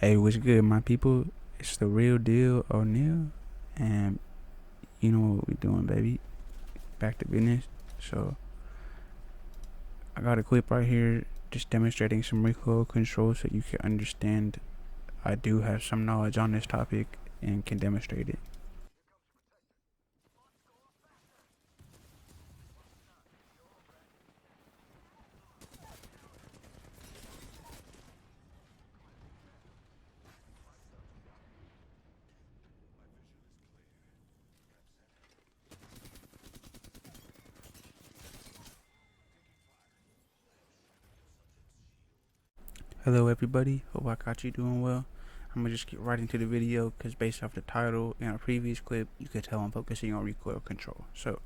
Hey, what's good, my people? It's the real deal, O'Neal, and you know what we doing, baby. Back to business. So, I got a clip right here just demonstrating some recoil control so you can understand I do have some knowledge on this topic and can demonstrate it. Hello, everybody. Hope I got you doing well. I'm gonna just get right into the video because based off the title and our previous clip, you could tell I'm focusing on recoil control. So,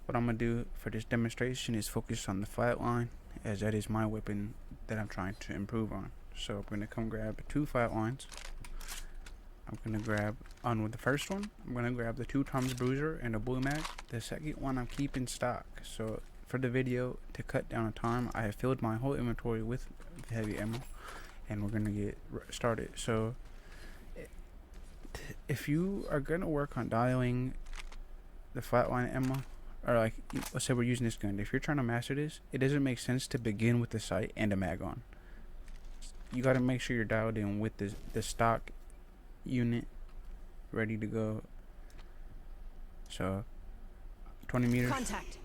what I'm gonna do for this demonstration is focus on the flatline, as that is my weapon that I'm trying to improve on. So I'm gonna come grab 2 flatlines. I'm gonna grab on with the first one. I'm gonna grab the 2x bruiser and a blue mag. The second one I'm keeping stock. So for the video, to cut down on time, I have filled my whole inventory with heavy ammo, and we're gonna get started. So if you are gonna work on dialing the flatline ammo, or like let's say we're using this gun, if you're trying to master this, it doesn't make sense to begin with the sight and a mag on. You got to make sure you're dialed in with the stock unit ready to go. So 20 meters Contact.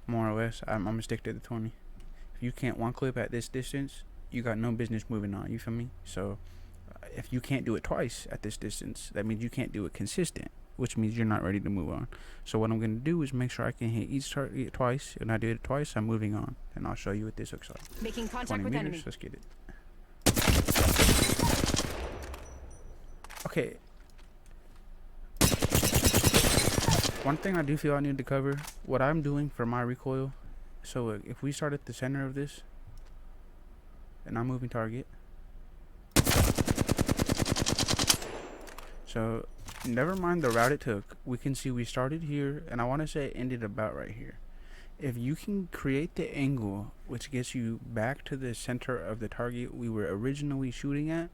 more or less. I'm gonna stick to the 20. If you can't one clip at this distance, you got no business moving on, you feel me? So if you can't do it twice at this distance, that means you can't do it consistent, which means you're not ready to move on. So what I'm going to do is make sure I can hit each target twice, and I do it twice, I'm moving on, and I'll show you what this looks like. Making contact 20 with meters, enemy. let's get it. Okay. One thing I do feel I need to cover, what I'm doing for my recoil. So if we start at the center of this, and I'm moving target. So never mind the route it took. We can see we started here, and I want to say it ended about right here. If you can create the angle which gets you back to the center of the target we were originally shooting at,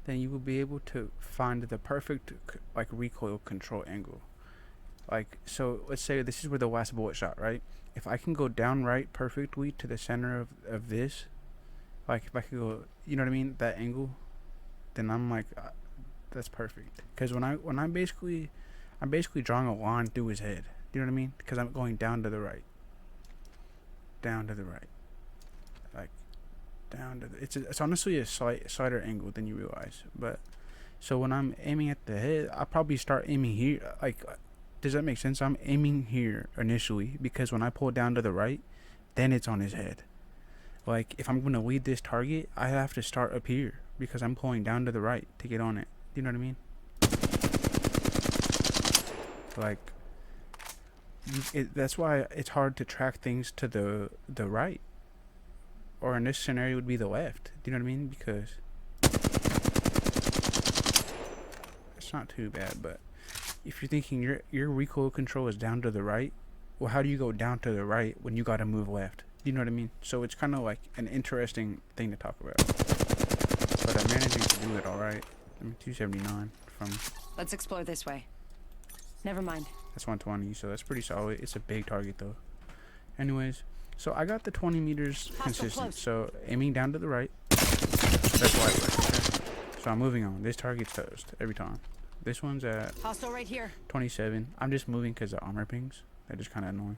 then you will be able to find the perfect like recoil control angle. Like, so let's say this is where the last bullet shot, right? If I can go down right perfectly to the center of this, like if I could go, you know what I mean, that angle, then I'm like, that's perfect. Because I'm basically drawing a line through his head. Do you know what I mean? Because I'm going down to the right, like down to the, it's honestly a slighter angle than you realize. But so when I'm aiming at the head, I probably start aiming here. Like, does that make sense? I'm aiming here initially because when I pull down to the right, then it's on his head. Like, if I'm gonna lead this target, I have to start up here because I'm pulling down to the right to get on it. Do you know what I mean? Like, that's why it's hard to track things to the right, or in this scenario would be the left. Do you know what I mean? Because it's not too bad, but if you're thinking your recoil control is down to the right, well, how do you go down to the right when you gotta move left? Do you know what I mean? So it's kind of like an interesting thing to talk about. But I'm managing to do it all right. I'm 279 from. Let's explore this way. Never mind. That's 120, so that's pretty solid. It's a big target though. Anyways, so I got the 20 meters consistent. So aiming down to the right. That's why it works. Okay? So I'm moving on. This target's toast every time. This one's at Hostile right here. 27. I'm just moving because the armor pings. They're just kind of annoying.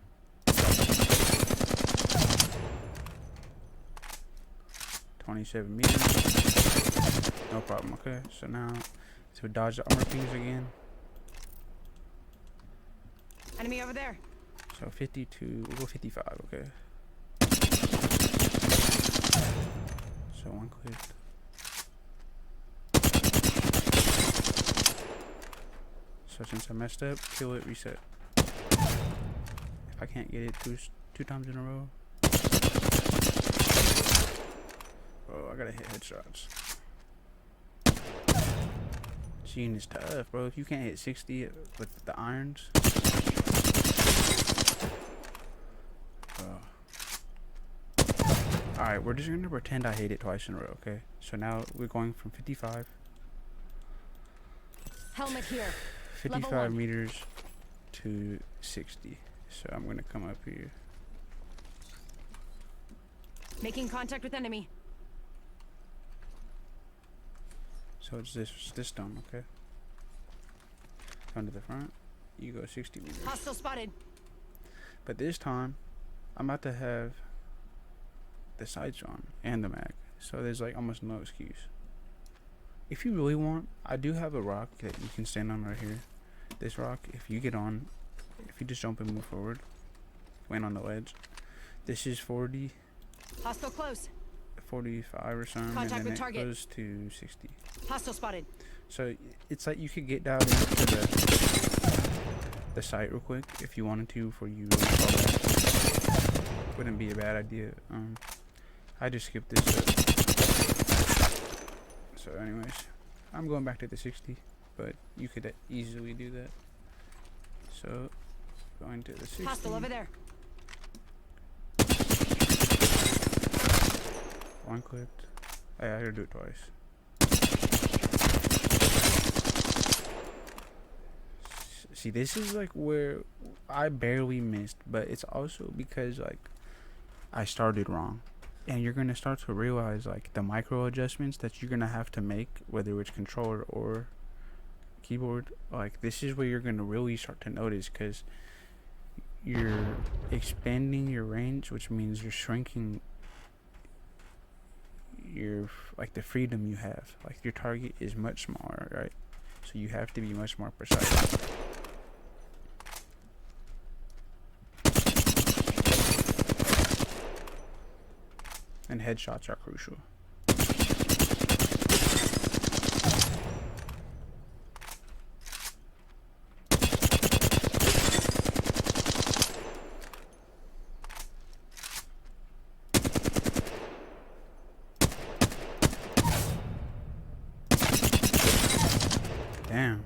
27 meters. No problem. Okay, so now to dodge the armor pings again. Enemy over there. So 52. We'll go 55. Okay. So one clip. So since I messed up, kill it, reset. If I can't get it two times in a row. Oh, I gotta hit headshots. Shooting is tough, bro. If you can't hit 60 with the irons. Alright, we're just gonna pretend I hit it twice in a row, okay? So now we're going from 55, Helmet here. 55 1. meters to 60. So I'm gonna come up here. Making contact with enemy. So it's this stone, okay? Come to the front. You go 60 meters. Hostile spotted. But this time, I'm about to have the sights on and the mag. So there's like almost no excuse. If you really want, I do have a rock that you can stand on right here. This rock, if you get on, if you just jump and move forward, land on the ledge. This is 40, Hostile close. 45 or something, Contact and then with it target. goes to 60. Hostile spotted. So it's like you could get down into the site real quick if you wanted to before you really fall back. Wouldn't be a bad idea. I just skipped this step. So anyways, I'm going back to the 60, but you could easily do that. So going to the 60. Hostile over there. One clipped. I gotta do it twice. See, this is like where I barely missed, but it's also because like I started wrong. And you're gonna start to realize like the micro adjustments that you're gonna have to make, whether it's controller or keyboard. Like this is where you're gonna really start to notice, because you're expanding your range, which means you're shrinking your like the freedom you have. Like your target is much smaller, right? So you have to be much more precise. And headshots are crucial. Damn.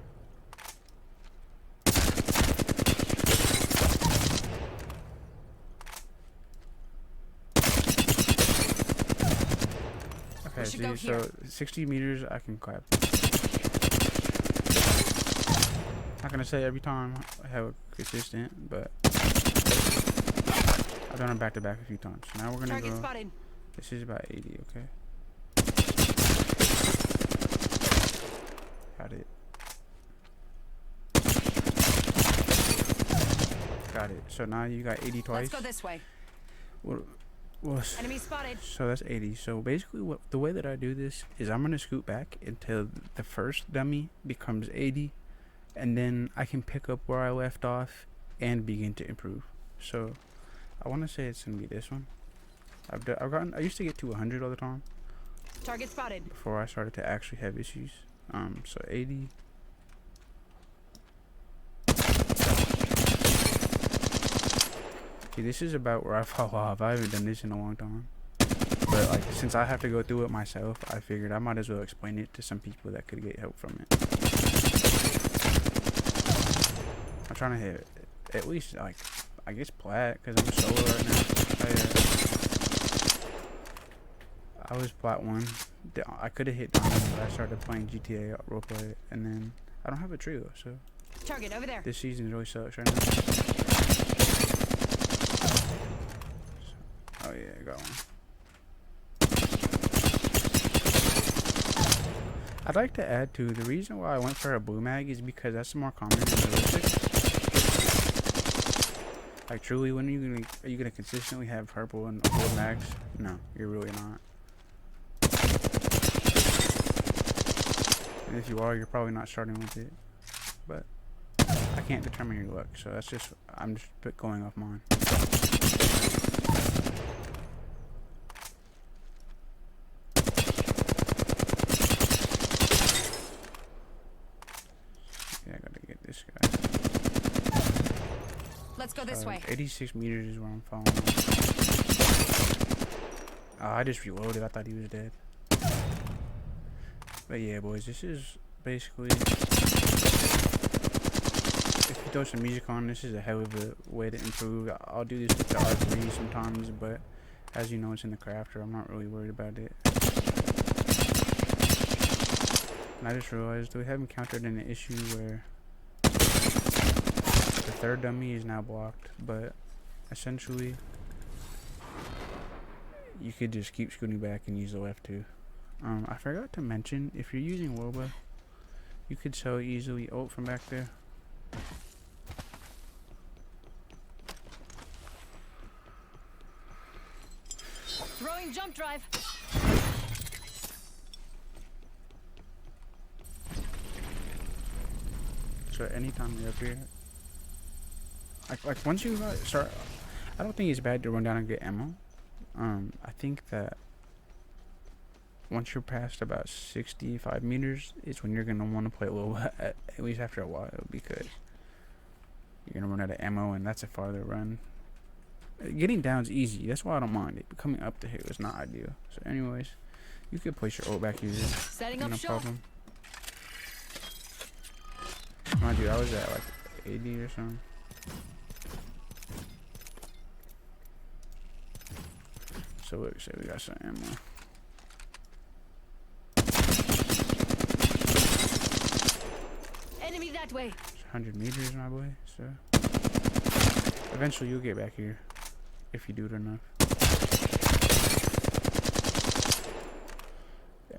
Okay, see, so 60 meters I can clap. Not gonna say every time I have a consistent, but I've done it back to back a few times. So now we're gonna Target go. spotted. This is about 80, okay? Got it. Got it. So now you got 80 twice. Let's go this way. Well, Enemy spotted. so that's 80. So basically the way that I do this is I'm going to scoot back until the first dummy becomes 80, and then I can pick up where I left off and begin to improve. So I want to say it's going to be this one. I used to get to 100 all the time Target spotted. before I started to actually have issues. So 80. See, this is about where I fall off. I haven't done this in a long time. But like, since I have to go through it myself, I figured I might as well explain it to some people that could get help from it. I'm trying to hit at least like, I guess plat, because I'm solo right now. I was plat 1. I could have hit diamond, but I started playing GTA roleplay, and then I don't have a trio, so Target over there. this season really sucks right now. Oh yeah, I got one. I'd like to add too, the reason why I went for a blue mag is because that's more common and realistic. Like truly, when are you gonna consistently have purple and gold mags? No, you're really not. And if you are, you're probably not starting with it. But I can't determine your luck, so that's just, I'm just going off mine. Yeah, I gotta get this guy. Let's go this way. 86 meters is where I'm falling. I just reloaded. I thought he was dead. But yeah, boys, this is basically, if you throw some music on, this is a hell of a way to improve. I'll do this with the R3 sometimes, but As you know, it's in the crafter. I'm not really worried about it. And I just realized we have encountered an issue where the third dummy is now blocked, but essentially you could just keep scooting back and use the left too. I forgot to mention, if you're using Woba, you could so easily ult from back there. Throwing jump drive. So anytime you're up here, like once you start, I don't think it's bad to run down and get ammo. I think that once you're past about 65 meters is when you're gonna want to play low, at least after a while, because you're gonna run out of ammo, and that's a farther run. Getting down's easy, that's why I don't mind it. But coming up the hill is not ideal. So anyways, you could place your ult back here. Setting up no shop. problem. Mind you, I was at like 80 or something. So let's say we got some ammo. Enemy that way. It's 100 meters, my boy. So eventually you'll get back here if you do it enough.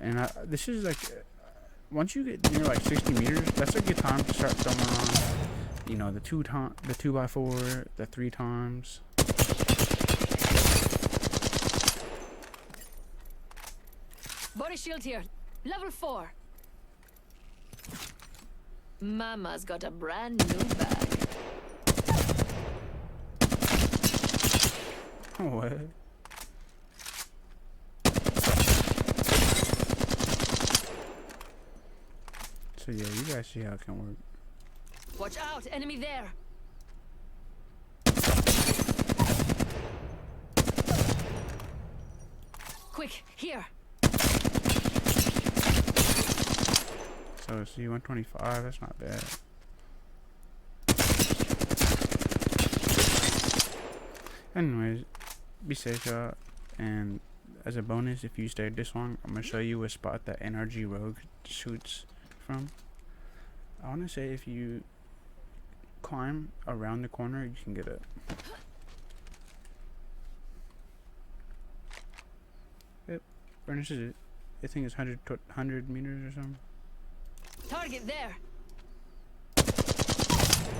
And this is like, once you get near like 60 meters, that's a good time to start throwing on, you know, the 2x4, the 3 times. Body shield here. Level 4. Mama's got a brand new bag. What? So yeah, you guys see how it can work. Watch out, enemy there. Quick, here. So see, 125, that's not bad. Anyways, be safe, y'all. And as a bonus, if you stayed this long, I'm gonna show you a spot that NRG Rogue shoots from. I wanna say if you climb around the corner, you can get it. Yep, furnace is it. I think it's 100 meters or something. Target there.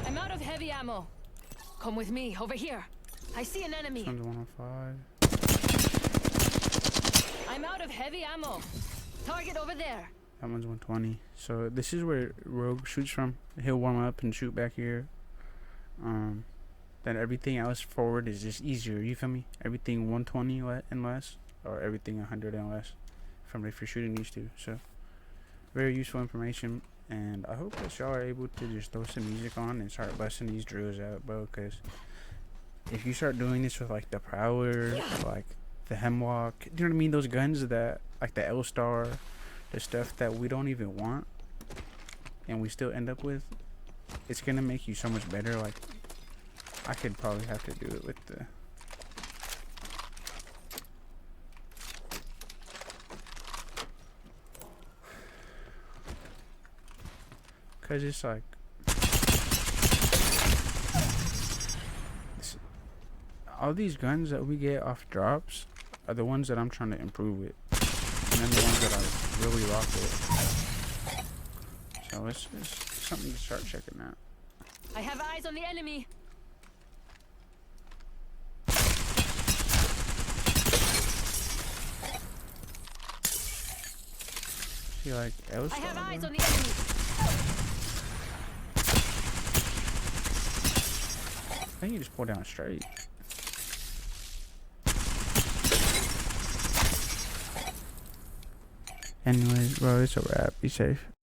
I'm out of heavy ammo. Come with me, over here. I see an enemy. This one's 105. I'm out of heavy ammo. Target over there. That one's 120. So this is where Rogue shoots from. He'll warm up and shoot back here. Then everything else forward is just easier. You feel me? Everything 120 and less, or everything 100 and less, from if you're shooting these two. So very useful information. And I hope that y'all are able to just throw some music on and start busting these drills out, bro. Because if you start doing this with like the Prowler, like the Hemlock, do you know what I mean? Those guns that, like the L-Star, the stuff that we don't even want and we still end up with, it's gonna make you so much better. Like, I could probably have to do it with the cause it's like all these guns that we get off drops are the ones that I'm trying to improve with, and then the ones that I really rock with. So it's something to start checking out. I have eyes on the enemy. See, like L-Star, I have eyes bro. on the enemy. I think you just pull down straight. Anyways, bro, it's a wrap. Be safe.